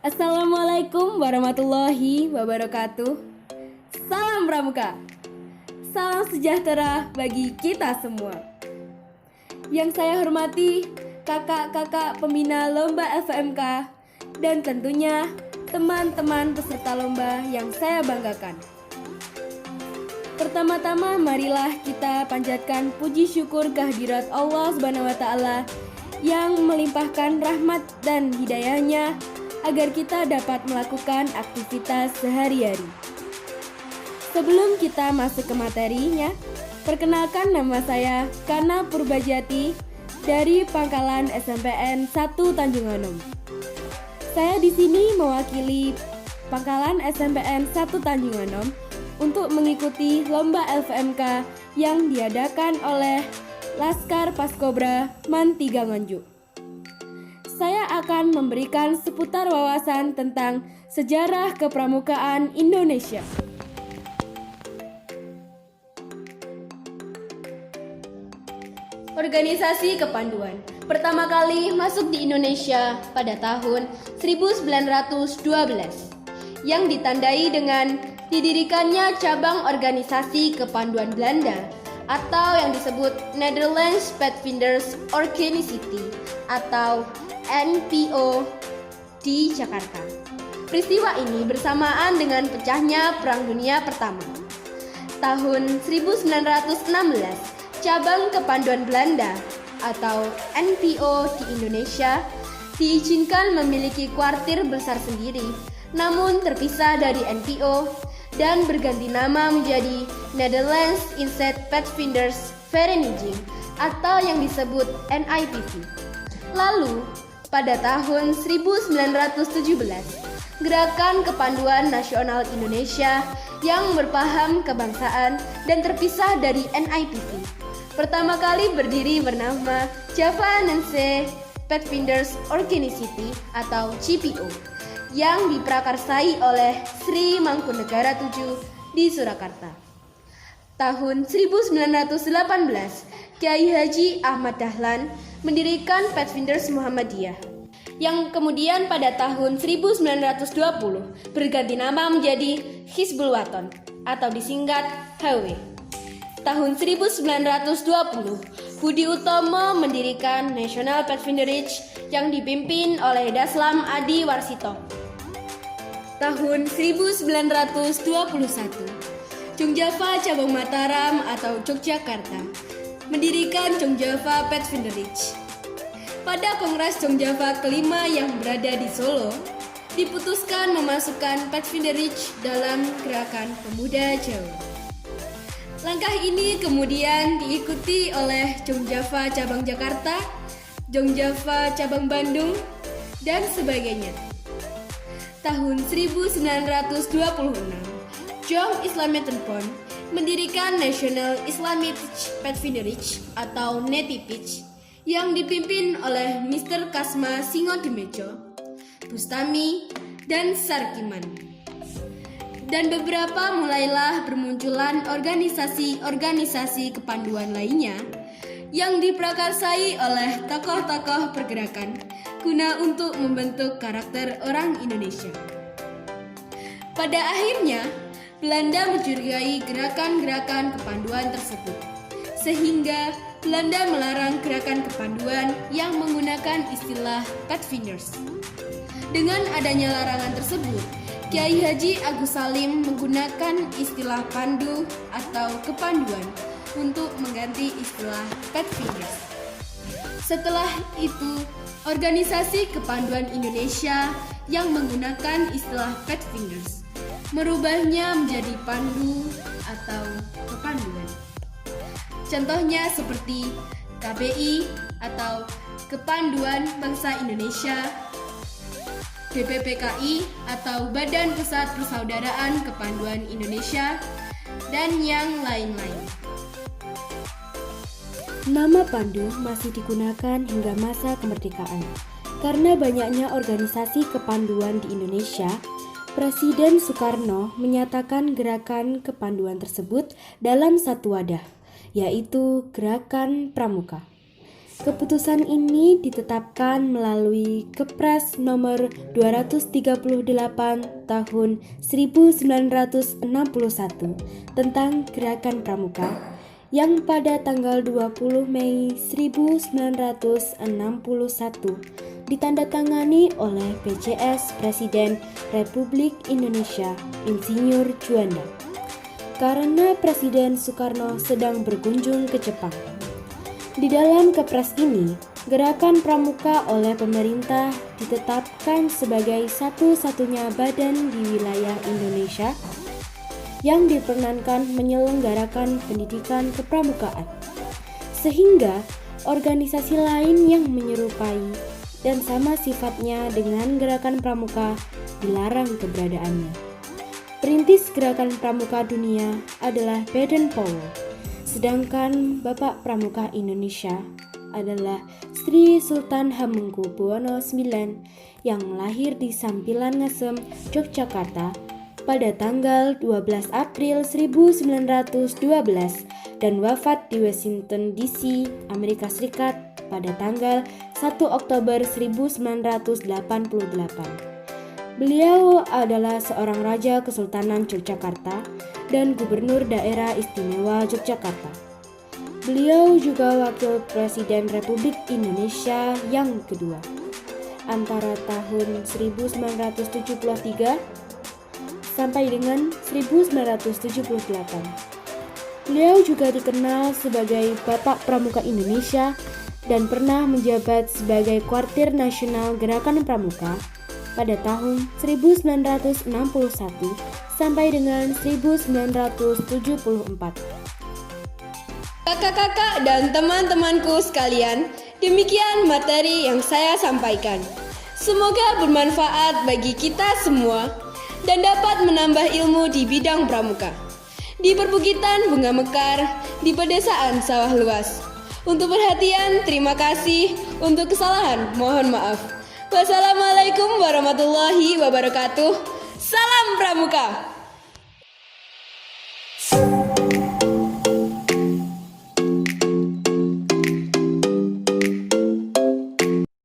Assalamualaikum warahmatullahi wabarakatuh. Salam Pramuka. Salam sejahtera bagi kita semua. Yang saya hormati kakak-kakak pembina lomba FMK dan tentunya teman-teman peserta lomba yang saya banggakan. Pertama-tama marilah kita panjatkan puji syukur kehadirat Allah Subhanahu wa taala yang melimpahkan rahmat dan hidayahnya agar kita dapat melakukan aktivitas sehari-hari. Sebelum kita masuk ke materinya, perkenalkan nama saya Kana Purbajati dari Pangkalan SMPN 1 Tanjung Anom. Saya di sini mewakili Pangkalan SMPN 1 Tanjung Anom untuk mengikuti lomba LVMK yang diadakan oleh Laskar Paskobra Man 3 Nganjuk. Saya akan memberikan seputar wawasan tentang sejarah kepramukaan Indonesia. Organisasi Kepanduan pertama kali masuk di Indonesia pada tahun 1912 yang ditandai dengan didirikannya cabang organisasi kepanduan Belanda atau yang disebut Netherlands Pathfinders Organicity atau NPO di Jakarta. Peristiwa ini bersamaan dengan pecahnya Perang Dunia Pertama. Tahun 1916, cabang kepanduan Belanda atau NPO di Indonesia diizinkan memiliki kuartir besar sendiri, namun terpisah dari NPO dan berganti nama menjadi Netherlands Inzet Pathfinders Vereniging atau yang disebut NIPV. Lalu, pada tahun 1917, Gerakan Kepanduan Nasional Indonesia yang berpaham kebangsaan dan terpisah dari NIPV pertama kali berdiri bernama Javanese Pathfinders Organicity atau JPO yang diprakarsai oleh Sri Mangkunegara VII di Surakarta. Tahun 1918, Kiai Haji Ahmad Dahlan mendirikan Pathfinders Muhammadiyah yang kemudian pada tahun 1920 berganti nama menjadi Hizbul Wathan atau disingkat HW. Tahun 1920, Budi Utomo mendirikan National Pathfinderage yang dipimpin oleh Daslam Adi Warsito. Tahun 1921, Jongjava Cabang Mataram atau Yogyakarta mendirikan Jongjava Pathfinderage. Pada Kongres Jongjava kelima yang berada di Solo, diputuskan memasukkan Pathfinderage dalam Gerakan Pemuda Jawa. Langkah ini kemudian diikuti oleh Jongjava Cabang Jakarta, Jongjava Cabang Bandung, dan sebagainya. Tahun 1926, Jong Islametenpon mendirikan National Islamic Pathfinderage atau NETIPIJ yang dipimpin oleh Mr. Kasma Singodemejo, Bustami, dan Sarkiman. Dan beberapa mulailah bermunculan organisasi-organisasi kepanduan lainnya yang diprakarsai oleh tokoh-tokoh pergerakan guna untuk membentuk karakter orang Indonesia. Pada akhirnya, Belanda mencurigai gerakan-gerakan kepanduan tersebut, sehingga Belanda melarang gerakan kepanduan yang menggunakan istilah Pathfinders. Dengan adanya larangan tersebut, Kiai Haji Agus Salim menggunakan istilah pandu atau kepanduan untuk mengganti istilah Pathfinders. Setelah itu, organisasi kepanduan Indonesia yang menggunakan istilah Pathfinders merubahnya menjadi pandu atau kepanduan. Contohnya seperti KBI atau Kepanduan Bangsa Indonesia, BPPKI atau Badan Pusat Persaudaraan Kepanduan Indonesia, dan yang lain-lain. Nama pandu masih digunakan hingga masa kemerdekaan. Karena banyaknya organisasi kepanduan di Indonesia, Presiden Soekarno menyatakan gerakan kepanduan tersebut dalam satu wadah, yaitu Gerakan Pramuka. Keputusan ini ditetapkan melalui Kepres nomor 238 tahun 1961 tentang Gerakan Pramuka yang pada tanggal 20 Mei 1961 ditandatangani oleh PJS Presiden Republik Indonesia Insinyur Juanda karena Presiden Soekarno sedang berkunjung ke Jepang. Di dalam Kepres ini, Gerakan Pramuka oleh pemerintah ditetapkan sebagai satu-satunya badan di wilayah Indonesia yang diperkenankan menyelenggarakan pendidikan kepramukaan, sehingga organisasi lain yang menyerupai dan sama sifatnya dengan Gerakan Pramuka dilarang keberadaannya. Perintis Gerakan Pramuka Dunia adalah Baden Powell. Sedangkan Bapak Pramuka Indonesia adalah Sri Sultan Hamengkubuwono IX yang lahir di Sampilan Ngasem, Yogyakarta pada tanggal 12 April 1912 dan wafat di Washington DC, Amerika Serikat pada tanggal 1 Oktober 1988. Beliau adalah seorang Raja Kesultanan Yogyakarta dan Gubernur Daerah Istimewa Yogyakarta. Beliau juga Wakil Presiden Republik Indonesia yang kedua antara tahun 1973 sampai dengan 1978. Beliau juga dikenal sebagai Bapak Pramuka Indonesia dan pernah menjabat sebagai Kuartir Nasional Gerakan Pramuka pada tahun 1961 sampai dengan 1974. Kakak-kakak dan teman-temanku sekalian, demikian materi yang saya sampaikan. Semoga bermanfaat bagi kita semua dan dapat menambah ilmu di bidang pramuka. Di perbukitan bunga mekar, di pedesaan sawah luas. Untuk perhatian, terima kasih. Untuk kesalahan, mohon maaf. Wassalamualaikum warahmatullahi wabarakatuh. Salam Pramuka.